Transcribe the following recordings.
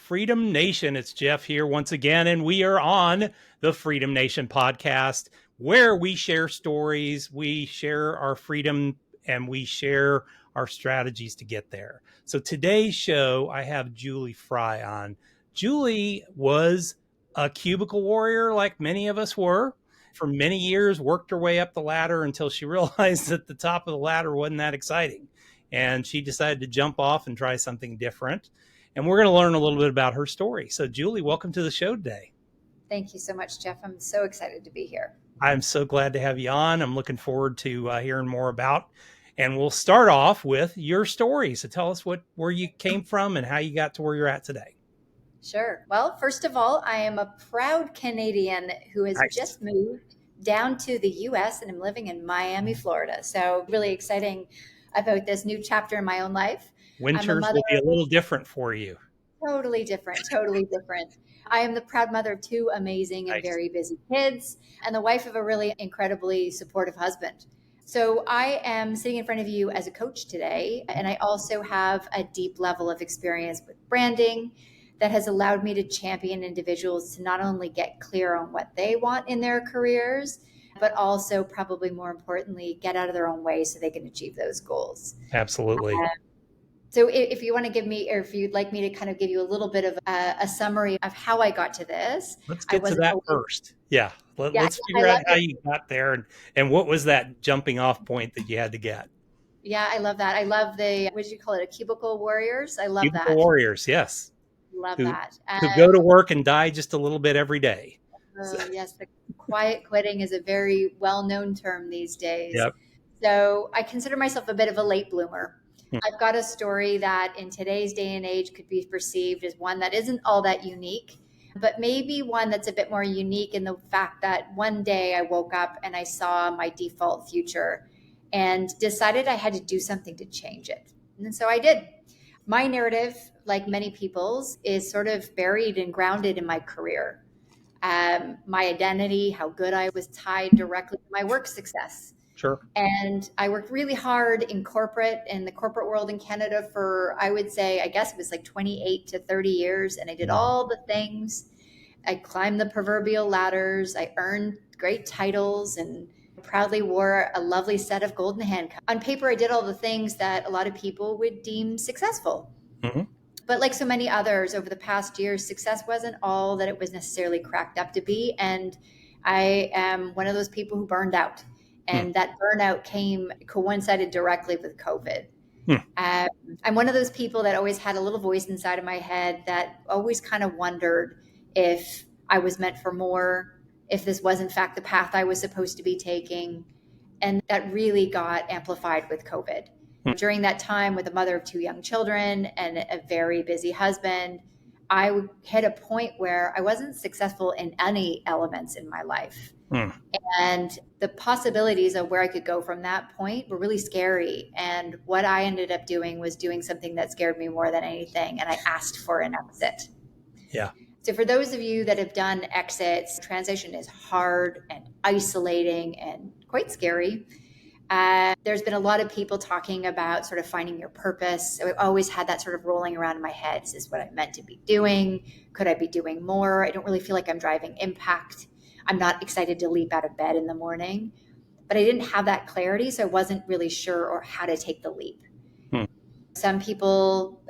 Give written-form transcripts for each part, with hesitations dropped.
Freedom Nation. It's Jeff here once again, and we are on the Freedom Nation podcast, where we share stories, we share our freedom, and we share our strategies to get there. So today's show, I have Julie Fry on. Julie was a cubicle warrior like many of us were. For many years, worked her way up the ladder until she realized that the top of the ladder wasn't that exciting. And she decided to jump off and try something different. And we're going to learn a little bit about her story. So, Julie, welcome to the show today. Thank you so much, Jeff. I'm so excited to be here. I'm so glad to have you on. I'm looking forward to hearing more about. And we'll start off with your story. So tell us where you came from and how you got to where you're at today. Sure. Well, first of all, I am a proud Canadian who has just moved down to the U.S. and I'm living in Miami, Florida. So really exciting about this new chapter in my own life. Winters will be a little different for you. Totally different. I am the proud mother of two amazing and very busy kids and the wife of a really incredibly supportive husband. So I am sitting in front of you as a coach today, and I also have a deep level of experience with branding that has allowed me to champion individuals to not only get clear on what they want in their careers, but also probably more importantly, get out of their own way so they can achieve those goals. Absolutely. So if you want to give me, or if you'd like me to kind of give you a little bit of a summary of how I got to this. Let's get to that first. Yeah. Let's figure out how you got there and what was that jumping off point that you had to get. Yeah, I love that. I love what did you call it? A cubicle warriors? I love that. Cubicle warriors, yes. Love that. Who go to work and die just a little bit every day. Yes, the quiet quitting is a very well-known term these days. Yep. So I consider myself a bit of a late bloomer. I've got a story that in today's day and age could be perceived as one that isn't all that unique, but maybe one that's a bit more unique in the fact that one day I woke up and I saw my default future and decided I had to do something to change it. And so I did. My narrative, like many people's, is sort of buried and grounded in my career. My identity, how good I was, tied directly to my work success. Sure. And I worked really hard in the corporate world in Canada for, I would say, I guess it was like 28 to 30 years. And I did all the things. I climbed the proverbial ladders. I earned great titles and proudly wore a lovely set of golden handcuffs. On paper, I did all the things that a lot of people would deem successful. Mm-hmm. But like so many others over the past years, success wasn't all that it was necessarily cracked up to be. And I am one of those people who burned out. And that burnout coincided directly with COVID. I'm one of those people that always had a little voice inside of my head that always kind of wondered if I was meant for more, if this was in fact the path I was supposed to be taking. And that really got amplified with COVID. During that time, with a mother of two young children and a very busy husband, I hit a point where I wasn't successful in any elements in my life. And the possibilities of where I could go from that point were really scary. And what I ended up doing was doing something that scared me more than anything. And I asked for an exit. Yeah. So for those of you that have done exits, transition is hard and isolating and quite scary. There's been a lot of people talking about sort of finding your purpose. So I've always had that sort of rolling around in my head. Is this what I'm meant to be doing? Could I be doing more? I don't really feel like I'm driving impact. I'm not excited to leap out of bed in the morning, but I didn't have that clarity. So I wasn't really sure or how to take the leap. Some people,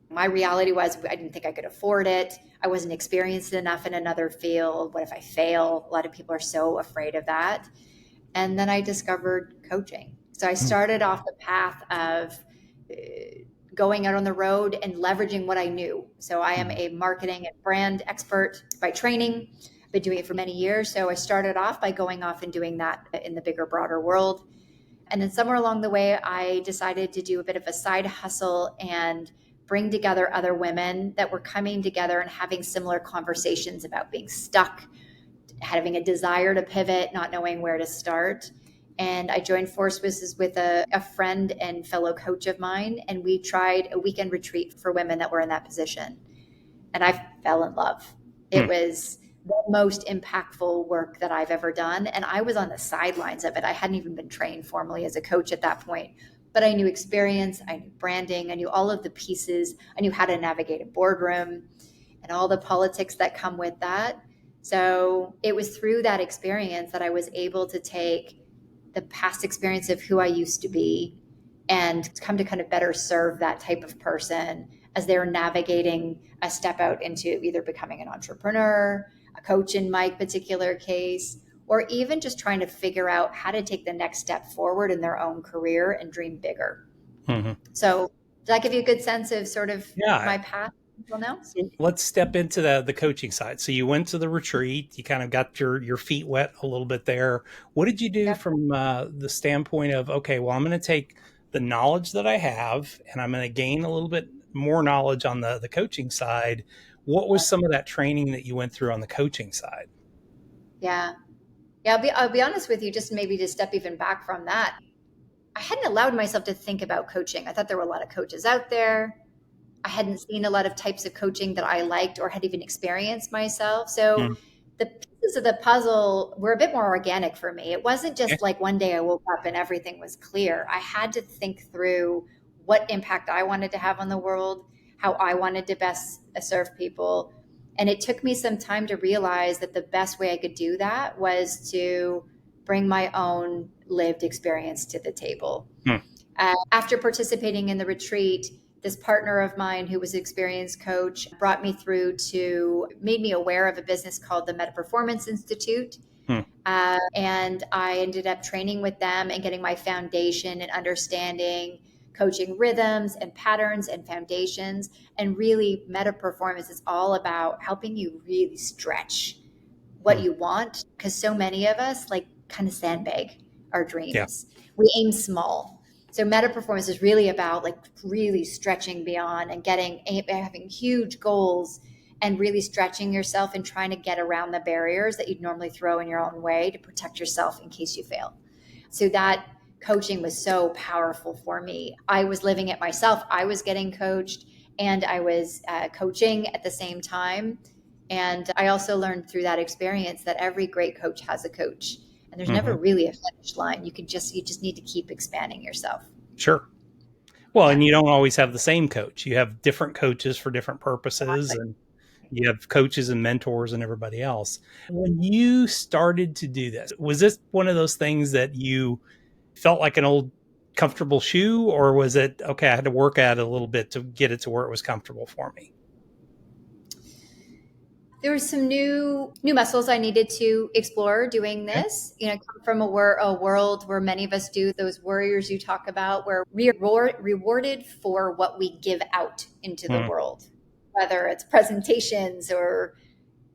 my reality was I didn't think I could afford it. I wasn't experienced enough in another field. What if I fail? A lot of people are so afraid of that. And then I discovered coaching. So I started off the path of going out on the road and leveraging what I knew. So I am a marketing and brand expert by training. Been doing it for many years. So I started off by going off and doing that in the bigger, broader world. And then somewhere along the way, I decided to do a bit of a side hustle and bring together other women that were coming together and having similar conversations about being stuck, having a desire to pivot, not knowing where to start. And I joined forces with a friend and fellow coach of mine. And we tried a weekend retreat for women that were in that position. And I fell in love. It was the most impactful work that I've ever done. And I was on the sidelines of it. I hadn't even been trained formally as a coach at that point, but I knew experience, I knew branding, I knew all of the pieces, I knew how to navigate a boardroom and all the politics that come with that. So it was through that experience that I was able to take the past experience of who I used to be and come to kind of better serve that type of person as they're navigating a step out into either becoming an entrepreneur, a coach in my particular case, or even just trying to figure out how to take the next step forward in their own career and dream bigger. Mm-hmm. So, did that give you a good sense of sort of Yeah. my path until now? So let's step into the coaching side. So you went to the retreat, you kind of got your feet wet a little bit there. What did you do Yep. from the standpoint of, okay, well, I'm going to take the knowledge that I have and I'm going to gain a little bit more knowledge on the coaching side. What was some of that training that you went through on the coaching side? Yeah. Yeah. I'll be honest with you, just maybe to step even back from that. I hadn't allowed myself to think about coaching. I thought there were a lot of coaches out there. I hadn't seen a lot of types of coaching that I liked or had even experienced myself. So Mm, the pieces of the puzzle were a bit more organic for me. It wasn't okay. just like one day I woke up and everything was clear. I had to think through what impact I wanted to have on the world, how I wanted to best serve people. And it took me some time to realize that the best way I could do that was to bring my own lived experience to the table. Mm, After participating in the retreat, this partner of mine who was an experienced coach brought me through to made me aware of a business called the Meta Performance Institute. mm, And I ended up training with them and getting my foundation and understanding coaching rhythms and patterns and foundations. And really, meta performance is all about helping you really stretch what mm. you want, because so many of us like kind of sandbag our Yeah. dreams. We aim small. So meta performance is really about like really stretching beyond and having huge goals and really stretching yourself and trying to get around the barriers that you'd normally throw in your own way to protect yourself in case you fail. So that coaching was so powerful for me. I was living it myself. I was getting coached and I was coaching at the same time. And I also learned through that experience that every great coach has a coach. And there's never Hmm. really a finish line. You just need to keep expanding yourself. Sure. Well, Yeah. and you don't always have the same coach. You have different coaches for different purposes, and you have coaches and mentors and everybody else. When you started to do this, was this one of those things that you felt like an old comfortable shoe, or was it, okay, I had to work at it a little bit to get it to where it was comfortable for me? There were some new muscles I needed to explore doing Okay. this. You know, I come from a world where many of us do those warriors you talk about, where we are rewarded for what we give out into the Mm, world, whether it's presentations or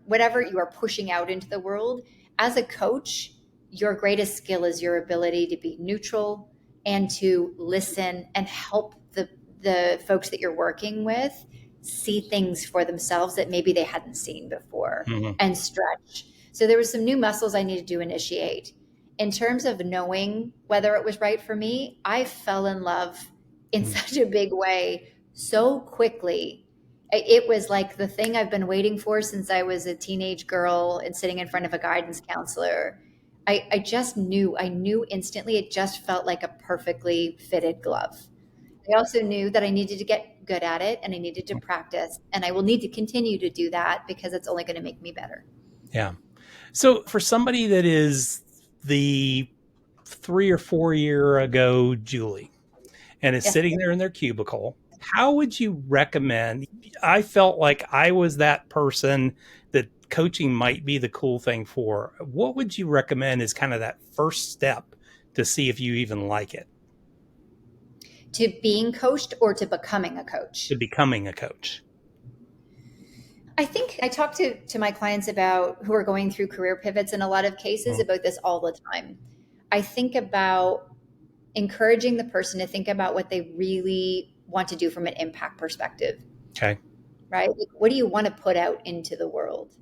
whatever you are pushing out into the world. As a coach, your greatest skill is your ability to be neutral and to listen and help the folks that you're working with see things for themselves that maybe they hadn't seen before mhm, and stretch. So there was some new muscles I needed to initiate. In terms of knowing whether it was right for me, I fell in love in mm. such a big way so quickly. It was like the thing I've been waiting for since I was a teenage girl and sitting in front of a guidance counselor. I just knew, I knew instantly. It just felt like a perfectly fitted glove. I also knew that I needed to get good at it and I needed to practice. And I will need to continue to do that because it's only going to make me better. Yeah. So for somebody that is the 3 or 4 year ago Julie, and is Yes. sitting there in their cubicle, how would you recommend? I felt like I was that person that coaching might be the cool thing for. What would you recommend is kind of that first step to see if you even like it, To being coached or to becoming a to coach? becoming a coach? I think I talk to my clients about who are going through career pivots in a lot of cases Mm, about this all the time. I think about encouraging the person to think about what they really want to do from an impact perspective, okay. right? Like, what do you want to put out into the world?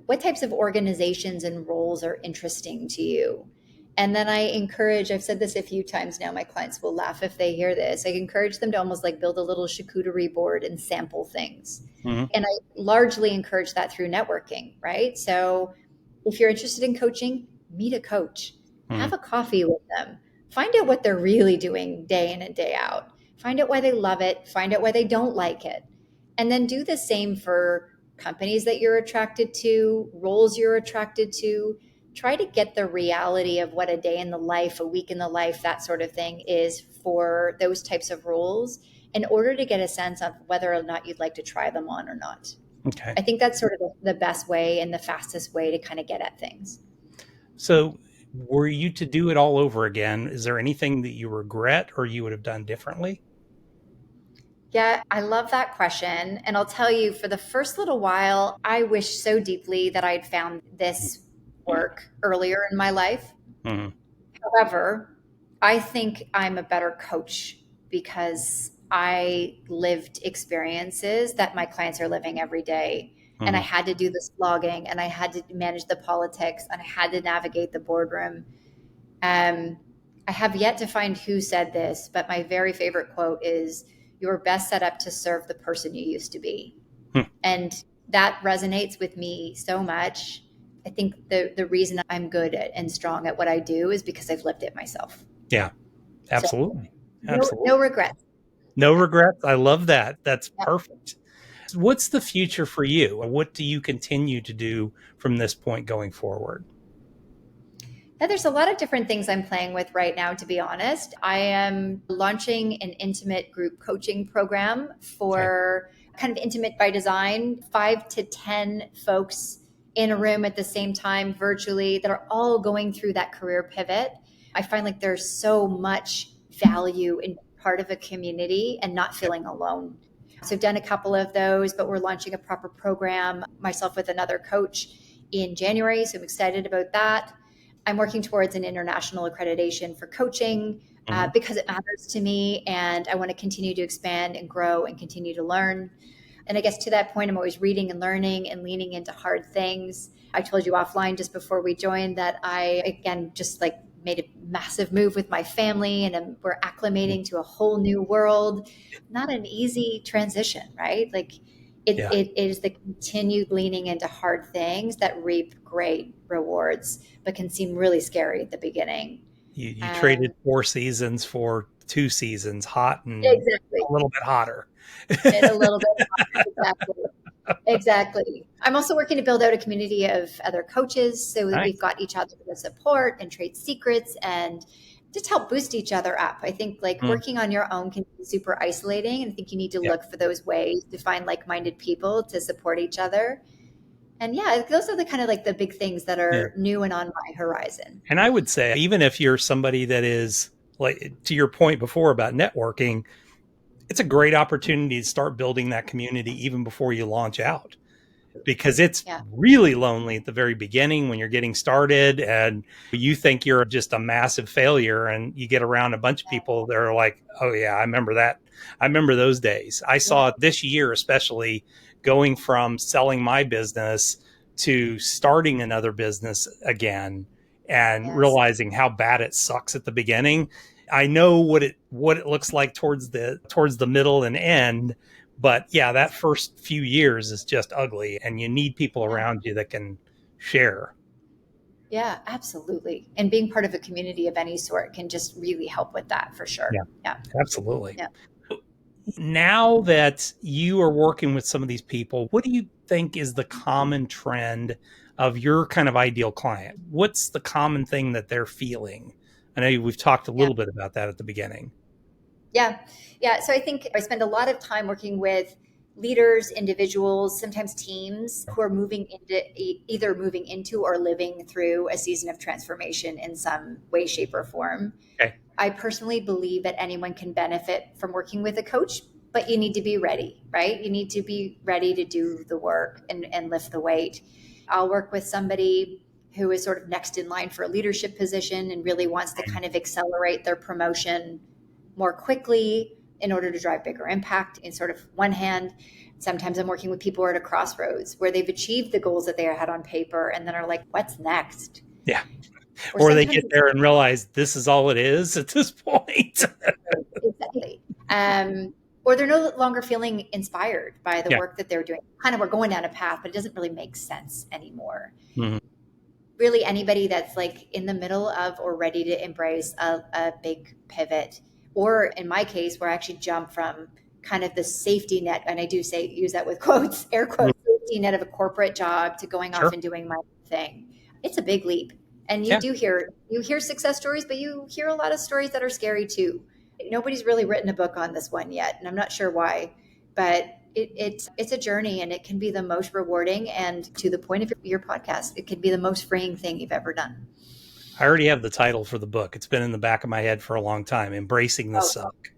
What types of organizations and roles are interesting to you? And then I encourage, I've said this a few times now, my clients will laugh if they hear this. I encourage them to almost like build a little charcuterie board and sample things. Hmm. And I largely encourage that through networking, right? So if you're interested in coaching, meet a coach, Hmm. have a coffee with them, find out what they're really doing day in and day out. Find out why they love it, find out why they don't like it. And then do the same for companies that you're attracted to, roles you're attracted to. Try to get the reality of what a day in the life, a week in the life, that sort of thing is for those types of roles in order to get a sense of whether or not you'd like to try them on or not. Okay. I think that's sort of the best way and the fastest way to kind of get at things. So were you to do it all over again, is there anything that you regret or you would have done differently? Yeah, I love that question. And I'll tell you, for the first little while, I wish so deeply that I'd found this work earlier in my life. Mm-hmm. However, I think I'm a better coach because I lived experiences that my clients are living every day. And I Mm-hmm. had to do the slogging and I had to manage the politics and I had to navigate the boardroom. Um, I have yet to find who said this, but my very favorite quote is, "You're best set up to serve the person you used to be." Hmm. And that resonates with me so much. I think the reason I'm good at and strong at what I do is because I've lived it myself. Yeah, So absolutely. no Absolutely. regrets. No regrets. I love that. That's Yeah. perfect. What's the future for you? What do you continue to do from this point going forward? Yeah, there's a lot of different things I'm playing with right now, to be honest. I am launching an intimate group coaching program Okay. for kind of intimate by design, 5 to 10 folks in a room at the same time virtually that are all going through that career pivot. I find like there's so much value in part of a community and not Yeah. feeling alone. So I've done a couple of those, but we're launching a proper program myself with another coach in January. So I'm excited about that. I'm working towards an international accreditation for coaching Mhm. because it matters to me and I want to continue to expand and grow and continue to learn. And I guess to that point, I'm always reading and learning and leaning into hard things. I told you offline just before we joined that I, again, just like made a massive move with my family and we're acclimating to a whole new world. Not an easy transition, right? Like Yeah. it is the continued leaning into hard things that reap great rewards, but can seem really scary at the beginning. You traded Um, 4 seasons for 2 seasons, hot and exactly. a little bit hotter. And a little bit. Exactly. Exactly. I'm also working to build out a community of other coaches so that we've Nice. got each other to support and trade secrets and just help boost each other up. I think like Mm, working on your own can be super isolating. And I think you need to yeah. look for those ways to find like minded people to support each other. And yeah, those are the kind of like the big things that Yeah. are new and on my horizon. And I would say, even if you're somebody that is, like, to your point before about networking, it's a great opportunity to start building that community even before you launch out, because it's Yeah. really lonely at the very beginning when you're getting started and you think you're just a massive failure, and you get around a bunch of people that are like, oh yeah, I remember that. I remember those days. I Yeah. saw it this year, especially going from selling my business to starting another business again and Yes. realizing how bad it sucks at the beginning. I know what it looks like towards the middle and end, but yeah, that first few years is just ugly, and you need people Yeah. around you that can share. Yeah, absolutely. And being part of a community of any sort can just really help with that for Yeah, sure. Yeah. absolutely. Yeah. Now that you are working with some of these people, what do you think is the common trend of your kind of ideal client? What's the common thing that they're feeling? I know we've talked a Yeah. little bit about that at the beginning. Yeah. Yeah. So I think I spend a lot of time working with leaders, individuals, sometimes teams who are moving into either moving into or living through a season of transformation in some way, shape, or form. Okay. I personally believe that anyone can benefit from working with a coach, but you need to be ready, right? You need to be ready to do the work and lift the weight. I'll work with somebody who is sort of next in line for a leadership position and really wants to kind of accelerate their promotion more quickly in order to drive bigger impact in sort of one hand. Sometimes I'm working with people who are at a crossroads where they've achieved the goals that they had on paper and then are like, what's next? Yeah. Or Or they sometimes get it's there and realize this is all it is at this point. exactly. Or they're no longer feeling inspired by the Yeah. work that they're doing. Kind of we're going down a path, but it doesn't really make sense anymore. Mhm. really anybody that's like in the middle of or ready to embrace a big pivot, or in my case, where I actually jump from kind of the safety net, and I do say use that with quotes, air Mm. quotes, safety net of a corporate job to going off Sure. and doing my own thing. It's a big leap. And Yeah. you hear success stories, but you hear a lot of stories that are scary too. Nobody's really written a book on this one yet, and I'm not sure why, but it's a journey, and it can be the most rewarding, and to the point of your podcast, it can be the most freeing thing you've ever done. I already have the title for the book. It's been in the back of my head for a long time, Embracing the Oh, Suck.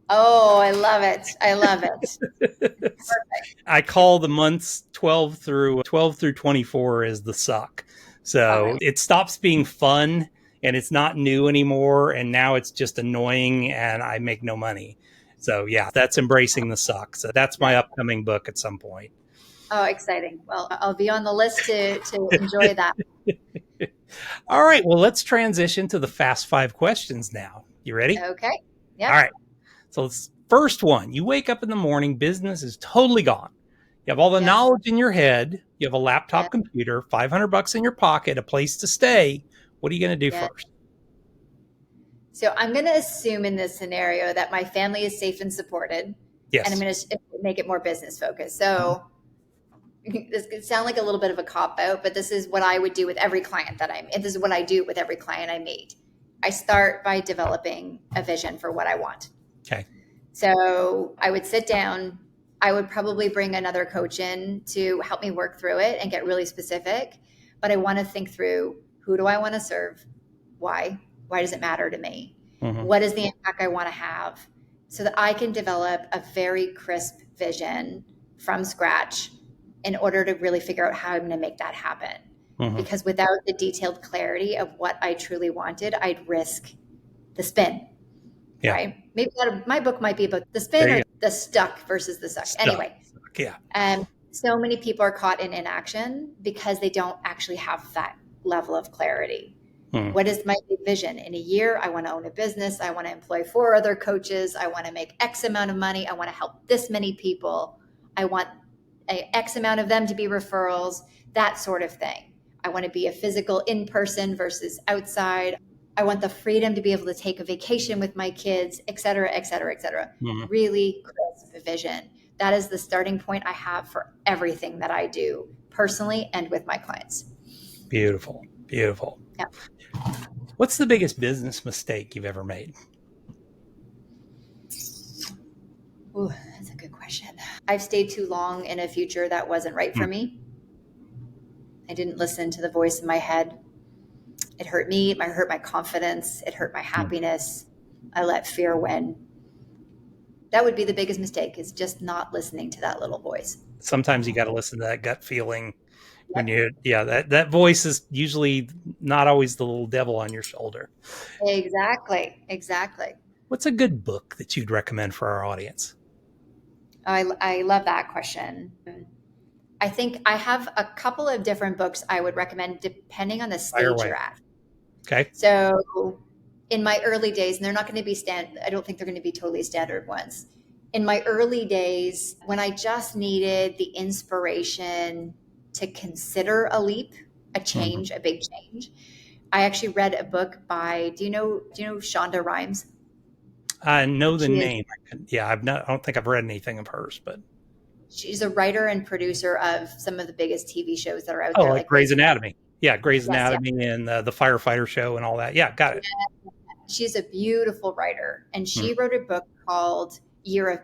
oh, I love it. I love it. Perfect. I call the months 12 through 24 as the suck. Oh, So it stops being fun and it's not new anymore. And now it's just annoying and I make no money. So yeah, that's Embracing the Suck. So that's my upcoming book at some point. oh, exciting. Well, I'll be on the list to enjoy that. All right. Well, let's transition to the fast 5 questions now. You ready? Okay. Yep. All right. So first one, you wake up in the morning, business is totally gone. You have all the Yes. knowledge in your head. You have a laptop Yes. computer, $500 in your pocket, a place to stay. What are you going to do Yes. first? So I'm going to assume in this scenario that my family is safe and supported, Yes. and I'm going to make it more business focused. So this could sound like a little bit of a cop out, but this is what I would do with every client that I'm, and this is what I do with every client I meet. I start by developing a vision for what I want. Okay. So I would sit down. I would probably bring another coach in to help me work through it and get really specific. But I want to think through, who do I want to serve? Why? Why does it matter to me? Mm-hmm. What is the impact I want to have? So that I can develop a very crisp vision from scratch in order to really figure out how I'm going to make that happen. Mm-hmm. Because without the detailed clarity of what I truly wanted, I'd risk the spin. Yeah. Right? Maybe my book might be about the spin or the stuck versus the suck. Anyway. Yeah. So many people are caught in inaction because they don't actually have that level of clarity. What is my big vision? In a year, I want to own a business. I want to employ 4 other coaches. I want to make X amount of money. I want to help this many people. I want X amount of them to be referrals, that sort of thing. I want to be a physical in-person versus outside. I want the freedom to be able to take a vacation with my kids, et cetera, et cetera, et cetera. Mm-hmm. Really crisp vision. That is the starting point I have for everything that I do personally and with my clients. Beautiful. Beautiful. Yeah. What's the biggest business mistake you've ever made? Ooh, that's a good question. I've stayed too long in a future that wasn't right for me. I didn't listen to the voice in my head. It hurt me. It hurt my confidence. It hurt my happiness. I let fear win. That would be the biggest mistake, is just not listening to that little voice. Sometimes you got to listen to that gut feeling. When that voice is usually not always the little devil on your shoulder. Exactly. What's a good book that you'd recommend for our audience? I love that question. I think I have a couple of different books I would recommend depending on the stage you're at. Okay. So in my early days, and they're not going to be I don't think they're going to be totally standard ones. In my early days, when I just needed the inspiration to consider a leap, a change, a big change, I actually read a book by, do you know Shonda Rhimes? I know the name. I don't think I've read anything of hers, but she's a writer and producer of some of the biggest TV shows that are out there. Like Grey's Anatomy. Yeah, Grey's Anatomy and the firefighter show and all that. Yeah, got it. She's a beautiful writer, and she wrote a book called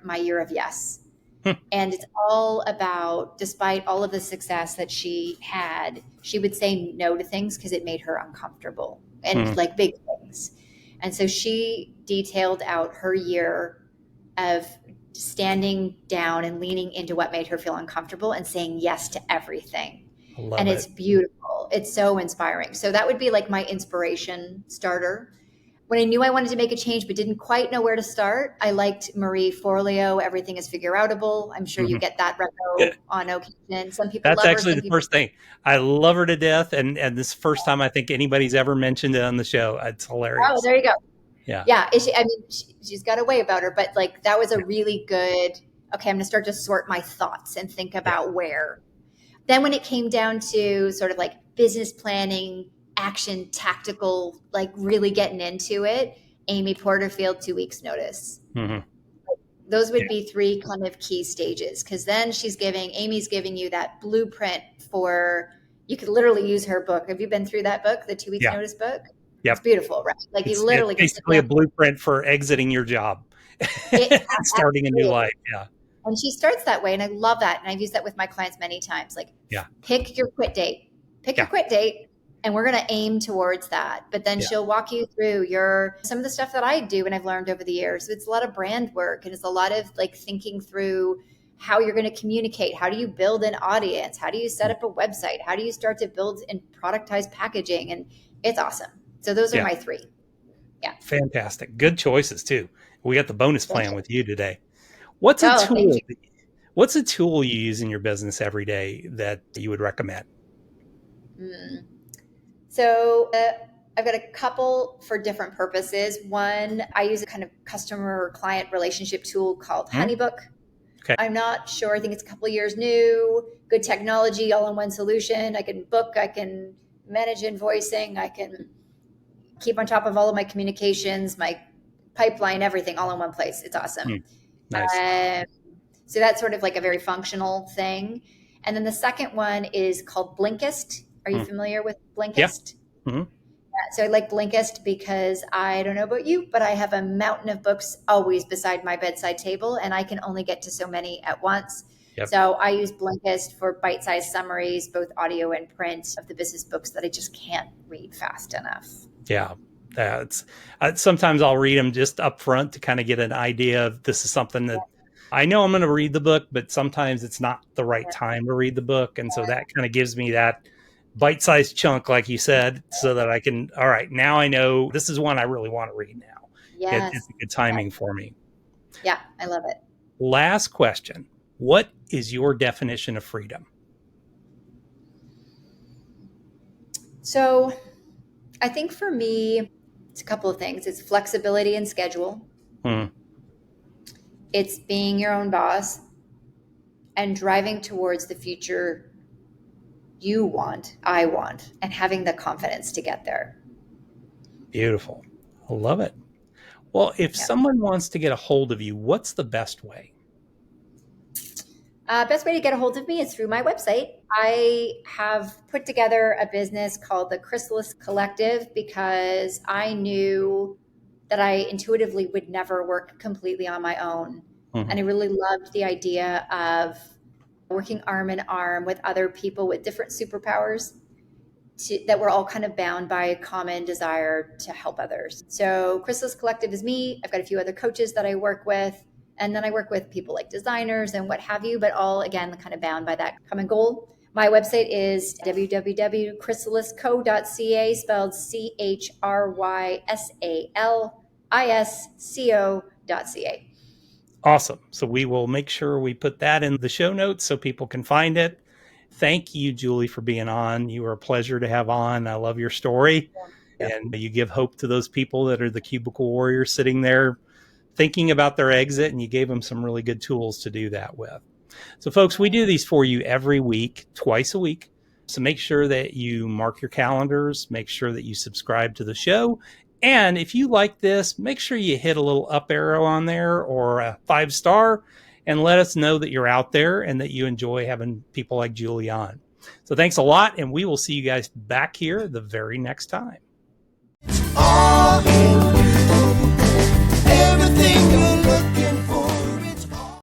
My Year of Yes. And it's all about, despite all of the success that she had, she would say no to things because it made her uncomfortable, and like big things. And so she detailed out her year of standing down and leaning into what made her feel uncomfortable and saying yes to everything. And it's beautiful. It's so inspiring. So that would be like my inspiration starter. When I knew I wanted to make a change but didn't quite know where to start, I liked Marie Forleo, Everything is Figure Outable. I'm sure you get that reco on occasion. Some people That's love actually her, the first thing. I love her to death, and this is the first time I think anybody's ever mentioned it on the show. It's hilarious. Oh, there you go. Yeah. She's got a way about her, but like that was a really good, okay, I'm going to start to sort my thoughts and think about where. Then when it came down to sort of like business planning, action, tactical, like really getting into it, Amy Porterfield, 2 weeks notice. Mm-hmm. Those would be three kind of key stages, because then Amy's giving you that blueprint for, you could literally use her book. Have you been through that book, the 2 weeks notice book? Yep. It's beautiful, right? Like It's you literally it's basically a blueprint for exiting your job and starting a new life. Yeah. And she starts that way. And I love that. And I've used that with my clients many times. Like, pick your quit date, your quit date, and we're going to aim towards that. But then she'll walk you through some of the stuff that I do and I've learned over the years. It's a lot of brand work, and it's a lot of like thinking through how you're going to communicate. How do you build an audience? How do you set up a website? How do you start to build and productize packaging? And it's awesome. So those are my three. Yeah. Fantastic. Good choices too. We got the bonus plan with you today. What's a tool you use in your business every day that you would recommend? So I've got a couple for different purposes. One, I use a kind of customer or client relationship tool called HoneyBook. Okay. I'm not sure. I think it's a couple of years new. Good technology, all-in-one solution. I can book. I can manage invoicing. I can keep on top of all of my communications, my pipeline, everything all in one place. It's awesome. Nice. So that's sort of like a very functional thing. And then the second one is called Blinkist. Are you familiar with Blinkist? Yeah. Mm-hmm. So I like Blinkist because I don't know about you, but I have a mountain of books always beside my bedside table, and I can only get to so many at once. Yep. So I use Blinkist for bite-sized summaries, both audio and print, of the business books that I just can't read fast enough. Yeah. Sometimes I'll read them just up front to kind of get an idea of this is something that I know I'm going to read the book, but sometimes it's not the right time to read the book. And so that kind of gives me that bite-sized chunk, like you said, so that I can, all right, now I know this is one I really want to read now. Yes. It's a good timing for me. Yeah, I love it. Last question. What is your definition of freedom? So I think for me, it's a couple of things. It's flexibility in schedule. It's being your own boss and driving towards the future you want, I want, and having the confidence to get there. Beautiful. I love it. Well, if someone wants to get a hold of you, what's the best way? Best way to get a hold of me is through my website. I have put together a business called the Chrysalis Collective because I knew that I intuitively would never work completely on my own. Mm-hmm. And I really loved the idea of working arm in arm with other people with different superpowers that we're all kind of bound by a common desire to help others. So Chrysalis Collective is me. I've got a few other coaches that I work with. And then I work with people like designers and what have you, but all, again, kind of bound by that common goal. My website is www.chrysalisco.ca, spelled CHRYSALISCO.ca. Awesome. So we will make sure we put that in the show notes so people can find it. Thank you, Julie, for being on. You were a pleasure to have on. I love your story. Yeah. And you give hope to those people that are the cubicle warriors sitting there thinking about their exit, and you gave them some really good tools to do that with. So folks, we do these for you every week, twice a week. So make sure that you mark your calendars, make sure that you subscribe to the show. And if you like this, make sure you hit a little up arrow on there or a 5-star and let us know that you're out there and that you enjoy having people like Julie on. So thanks a lot. And we will see you guys back here the very next time.